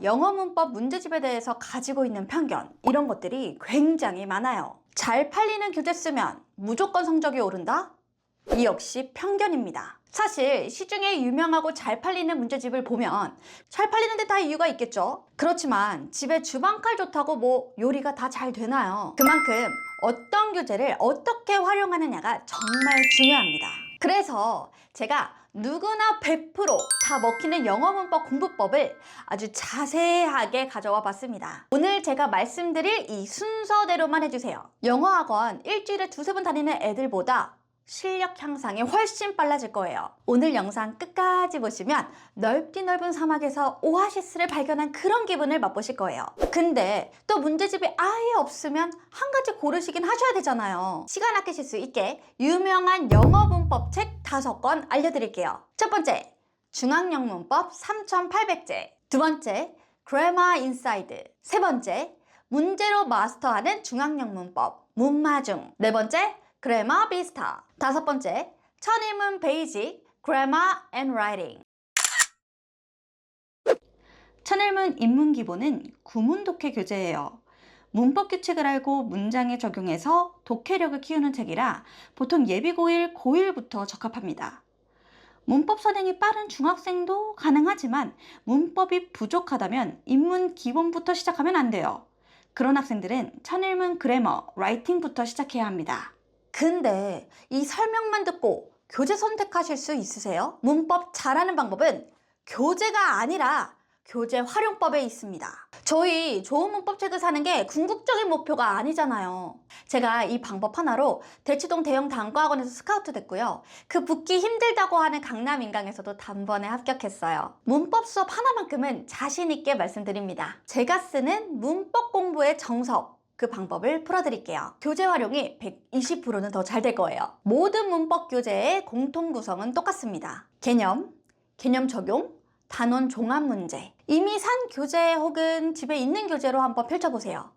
영어 문법 문제집에 대해서 가지고 있는 편견, 이런 것들이 굉장히 많아요. 잘 팔리는 교재 쓰면 무조건 성적이 오른다? 이 역시 편견입니다. 사실 시중에 유명하고 잘 팔리는 문제집을 보면 잘 팔리는데 다 이유가 있겠죠. 그렇지만 집에 주방칼 좋다고 뭐 요리가 다 잘 되나요? 그만큼 어떤 교재를 어떻게 활용하느냐가 정말 중요합니다. 그래서 제가 누구나 100%다 먹히는 영어 문법 공부법을 아주 자세하게 가져와 봤습니다. 오늘 제가 말씀드릴 이 순서대로만 해주세요. 영어 학원 일주일에 두세 번 다니는 애들보다 실력 향상이 훨씬 빨라질 거예요. 오늘 영상 끝까지 보시면 넓디 넓은 사막에서 오아시스를 발견한 그런 기분을 맛보실 거예요. 근데 또 문제집이 아예 없으면 한 가지 고르시긴 하셔야 되잖아요. 시간 아끼실 수 있게 유명한 영어 문법 책 5권 알려드릴게요. 첫 번째, 중앙영문법 3800제. 두 번째, Grammar Inside. 세 번째, 문제로 마스터하는 중앙영문법 문마중. 네 번째, Grammar Vista. 다섯 번째, 천일문 베이직 Grammar and Writing. 천일문 입문기본은 구문 독해 교재예요. 문법 규칙을 알고 문장에 적용해서 독해력을 키우는 책이라 보통 예비 고1, 고1부터 적합합니다. 문법 선행이 빠른 중학생도 가능하지만 문법이 부족하다면 입문 기본부터 시작하면 안 돼요. 그런 학생들은 천일문 그래머, 라이팅부터 시작해야 합니다. 근데 이 설명만 듣고 교재 선택하실 수 있으세요? 문법 잘하는 방법은 교재가 아니라 교재 활용법에 있습니다. 저희 좋은 문법책을 사는 게 궁극적인 목표가 아니잖아요. 제가 이 방법 하나로 대치동 대형 단과학원에서 스카우트 됐고요. 그 붙기 힘들다고 하는 강남 인강에서도 단번에 합격했어요. 문법 수업 하나만큼은 자신 있게 말씀드립니다. 제가 쓰는 문법 공부의 정석, 그 방법을 풀어드릴게요. 교재 활용이 120%는 더 잘 될 거예요. 모든 문법 교재의 공통 구성은 똑같습니다. 개념, 개념 적용, 단원 종합 문제. 이미 산 교재 혹은 집에 있는 교재로 한번 펼쳐보세요.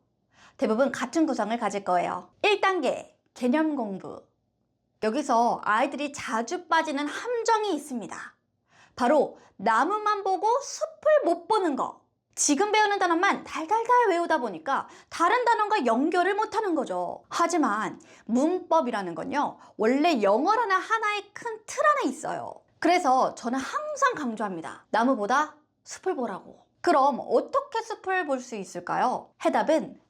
대부분 같은 구성을 가질 거예요. 1단계, 개념 공부. 여기서 아이들이 자주 빠지는 함정이 있습니다. 바로 나무만 보고 숲을 못 보는 거. 지금 배우는 단어만 달달달 외우다 보니까 다른 단어가 연결을 못하는 거죠. 하지만 문법이라는 건요, 원래 영어라는 하나의 큰 틀 안에 있어요. 그래서 저는 항상 강조합니다. 나무보다 숲을 보라고. 그럼 어떻게 숲을 볼 수 있을까요? 해답은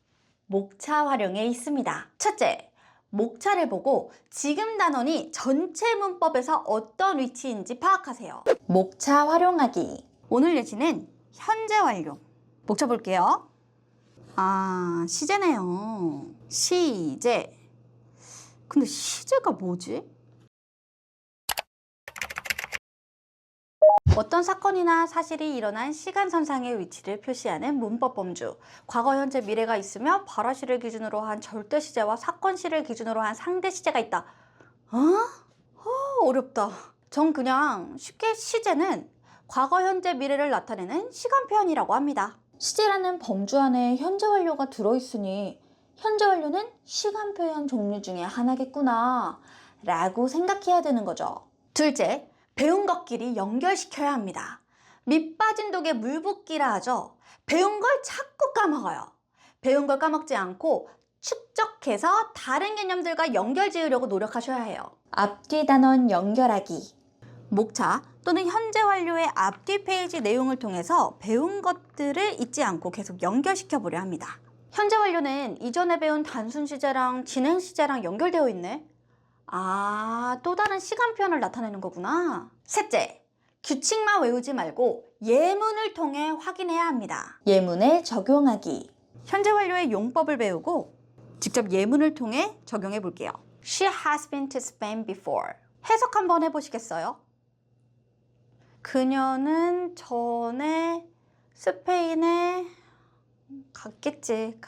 목차 활용에 있습니다. 첫째, 목차를 보고 지금 단원이 전체 문법에서 어떤 위치인지 파악하세요. 목차 활용하기. 오늘 예시는 현재 완료. 목차 볼게요. 시제네요. 시제. 근데 시제가 뭐지? 어떤 사건이나 사실이 일어난 시간선상의 위치를 표시하는 문법 범주. 과거, 현재, 미래가 있으며 발화시를 기준으로 한 절대 시제와 사건시를 기준으로 한 상대 시제가 있다. 어렵다. 전 그냥 쉽게 시제는 과거, 현재, 미래를 나타내는 시간 표현이라고 합니다. 시제라는 범주 안에 현재 완료가 들어있으니 현재 완료는 시간 표현 종류 중에 하나겠구나 라고 생각해야 되는 거죠. 둘째, 배운 것끼리 연결시켜야 합니다. 밑 빠진 독에 물 붓기라 하죠. 배운 걸 자꾸 까먹어요. 배운 걸 까먹지 않고 축적해서 다른 개념들과 연결 지으려고 노력하셔야 해요. 앞뒤 단원 연결하기. 목차 또는 현재 완료의 앞뒤 페이지 내용을 통해서 배운 것들을 잊지 않고 계속 연결시켜 보려 합니다. 현재 완료는 이전에 배운 단순 시제랑 진행 시제랑 연결되어 있네. 또 다른 시간 표현을 나타내는 거구나. 셋째, 규칙만 외우지 말고 예문을 통해 확인해야 합니다. 예문에 적용하기. 현재 완료의 용법을 배우고 직접 예문을 통해 적용해 볼게요. She has been to Spain before. 해석 한번 해보시겠어요? 그녀는 전에 스페인에 갔겠지.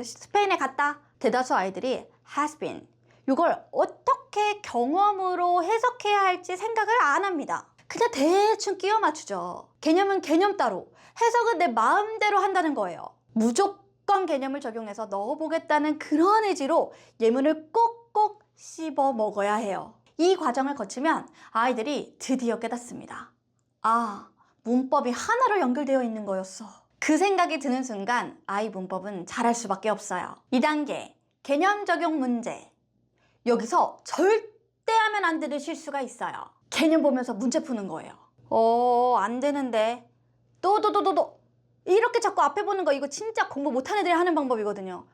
스페인에 갔다. 대다수 아이들이 has been, 이걸 어떻게 경험으로 해석해야 할지 생각을 안 합니다. 그냥 대충 끼워 맞추죠. 개념은 개념 따로, 해석은 내 마음대로 한다는 거예요. 무조건 개념을 적용해서 넣어보겠다는 그런 의지로 예문을 꼭꼭 씹어 먹어야 해요. 이 과정을 거치면 아이들이 드디어 깨닫습니다. 문법이 하나로 연결되어 있는 거였어. 그 생각이 드는 순간 아이 문법은 잘할 수밖에 없어요. 2단계 개념 적용 문제. 여기서 절대 하면 안 되는 실수가 있어요. 개념 보면서 문제 푸는 거예요. 안 되는데. 또. 이렇게 자꾸 앞에 보는 거 이거 진짜 공부 못하는 애들이 하는 방법이거든요.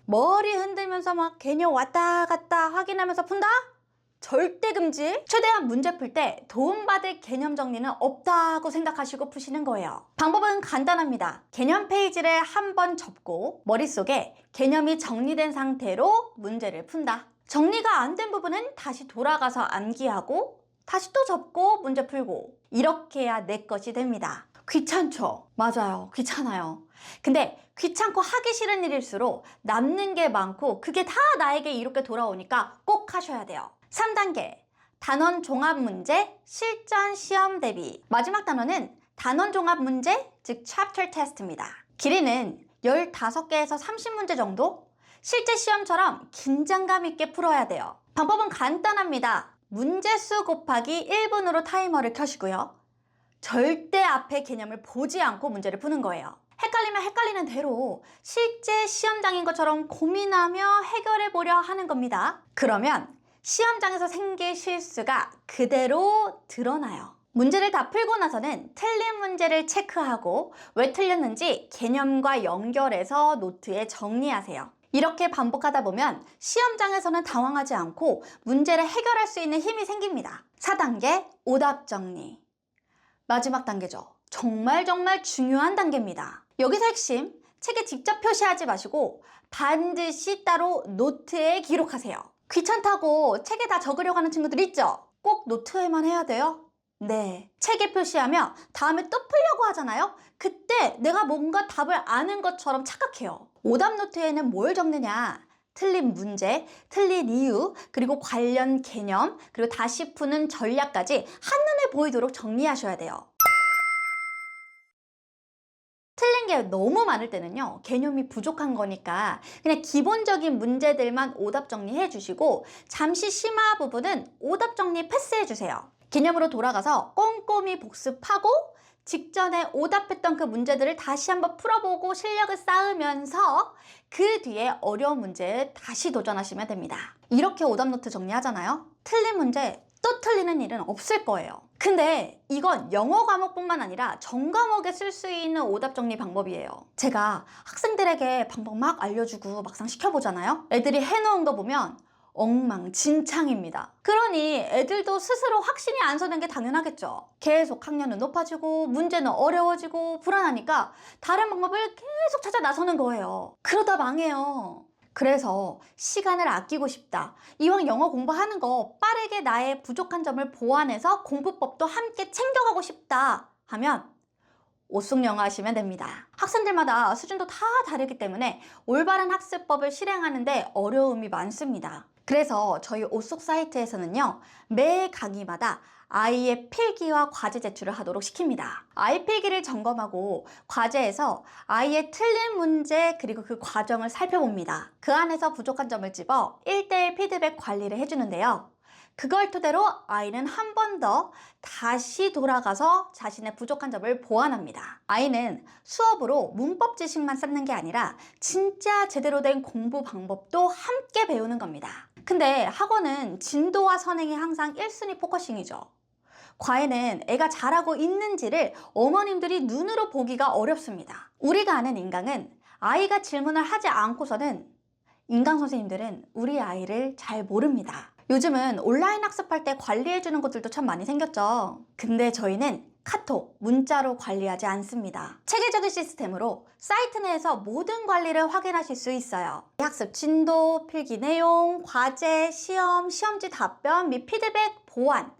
머리 흔들면서 막 개념 왔다 갔다 확인하면서 푼다? 절대 금지! 최대한 문제 풀 때 도움받을 개념 정리는 없다고 생각하시고 푸시는 거예요. 방법은 간단합니다. 개념 페이지를 한번 접고 머릿속에 개념이 정리된 상태로 문제를 푼다. 정리가 안 된 부분은 다시 돌아가서 암기하고 다시 또 접고 문제 풀고 이렇게 해야 내 것이 됩니다. 귀찮죠? 맞아요. 귀찮아요. 근데 귀찮고 하기 싫은 일일수록 남는 게 많고 그게 다 나에게 이렇게 돌아오니까 꼭 하셔야 돼요. 3단계 단원 종합 문제 실전 시험 대비. 마지막 단원은 단원 종합 문제 즉 chapter test입니다. 길이는 15개에서 30문제 정도? 실제 시험처럼 긴장감 있게 풀어야 돼요. 방법은 간단합니다. 문제수 곱하기 1분으로 타이머를 켜시고요. 절대 앞에 개념을 보지 않고 문제를 푸는 거예요. 헷갈리면 헷갈리는 대로 실제 시험장인 것처럼 고민하며 해결해 보려 하는 겁니다. 그러면 시험장에서 생길 실수가 그대로 드러나요. 문제를 다 풀고 나서는 틀린 문제를 체크하고 왜 틀렸는지 개념과 연결해서 노트에 정리하세요. 이렇게 반복하다 보면 시험장에서는 당황하지 않고 문제를 해결할 수 있는 힘이 생깁니다. 4단계 오답 정리. 마지막 단계죠. 정말 중요한 단계입니다. 여기서 핵심, 책에 직접 표시하지 마시고 반드시 따로 노트에 기록하세요. 귀찮다고 책에 다 적으려고 하는 친구들 있죠? 꼭 노트에만 해야 돼요? 네. 책에 표시하면 다음에 또 풀려고 하잖아요? 그때 내가 뭔가 답을 아는 것처럼 착각해요. 오답 노트에는 뭘 적느냐? 틀린 문제, 틀린 이유, 그리고 관련 개념, 그리고 다시 푸는 전략까지 한눈에 보이도록 정리하셔야 돼요. 틀린 게 너무 많을 때는요, 개념이 부족한 거니까 그냥 기본적인 문제들만 오답 정리해 주시고 잠시 심화 부분은 오답 정리 패스해 주세요. 개념으로 돌아가서 꼼꼼히 복습하고 직전에 오답했던 그 문제들을 다시 한번 풀어보고 실력을 쌓으면서 그 뒤에 어려운 문제에 다시 도전하시면 됩니다. 이렇게 오답 노트 정리하잖아요? 틀린 문제 또 틀리는 일은 없을 거예요. 근데 이건 영어 과목뿐만 아니라 전 과목에 쓸 수 있는 오답 정리 방법이에요. 제가 학생들에게 방법 막 알려주고 막상 시켜보잖아요? 애들이 해놓은 거 보면 엉망진창입니다. 그러니 애들도 스스로 확신이 안 서는 게 당연하겠죠. 계속 학년은 높아지고 문제는 어려워지고 불안하니까 다른 방법을 계속 찾아 나서는 거예요. 그러다 망해요. 그래서 시간을 아끼고 싶다. 이왕 영어 공부하는 거 빠르게 나의 부족한 점을 보완해서 공부법도 함께 챙겨가고 싶다 하면 오쑥영어 하시면 됩니다. 학생들마다 수준도 다 다르기 때문에 올바른 학습법을 실행하는데 어려움이 많습니다. 그래서 저희 오쑥 사이트에서는요, 매 강의마다 아이의 필기와 과제 제출을 하도록 시킵니다. 아이 필기를 점검하고 과제에서 아이의 틀린 문제 그리고 그 과정을 살펴봅니다. 그 안에서 부족한 점을 집어 1:1 피드백 관리를 해주는데요. 그걸 토대로 아이는 한 번 더 다시 돌아가서 자신의 부족한 점을 보완합니다. 아이는 수업으로 문법 지식만 쌓는 게 아니라 진짜 제대로 된 공부 방법도 함께 배우는 겁니다. 근데 학원은 진도와 선행이 항상 1순위 포커싱이죠. 과외는 애가 잘하고 있는지를 어머님들이 눈으로 보기가 어렵습니다. 우리가 아는 인강은 아이가 질문을 하지 않고서는 인강 선생님들은 우리 아이를 잘 모릅니다. 요즘은 온라인 학습할 때 관리해주는 곳들도 참 많이 생겼죠. 근데 저희는 카톡, 문자로 관리하지 않습니다. 체계적인 시스템으로 사이트 내에서 모든 관리를 확인하실 수 있어요. 학습 진도, 필기 내용, 과제, 시험, 시험지 답변 및 피드백, 보완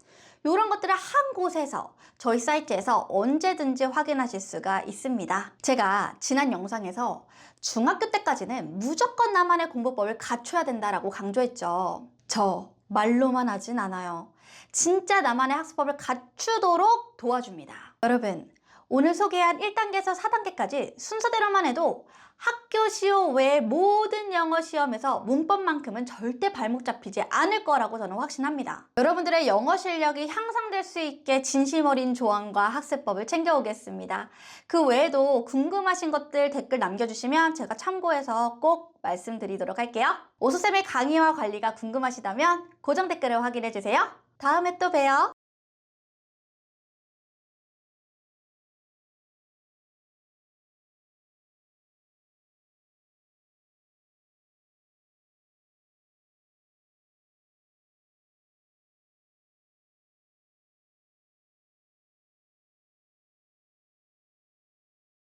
이런 것들을 한 곳에서 저희 사이트에서 언제든지 확인하실 수가 있습니다. 제가 지난 영상에서 중학교 때까지는 무조건 나만의 공부법을 갖춰야 된다라고 강조했죠. 저 말로만 하진 않아요. 진짜 나만의 학습법을 갖추도록 도와줍니다. 여러분, 오늘 소개한 1단계에서 4단계까지 순서대로만 해도 학교 시험 외의 모든 영어 시험에서 문법만큼은 절대 발목 잡히지 않을 거라고 저는 확신합니다. 여러분들의 영어 실력이 향상될 수 있게 진심 어린 조언과 학습법을 챙겨오겠습니다. 그 외에도 궁금하신 것들 댓글 남겨주시면 제가 참고해서 꼭 말씀드리도록 할게요. 오수쌤의 강의와 관리가 궁금하시다면 고정 댓글을 확인해주세요. 다음에 또 봬요.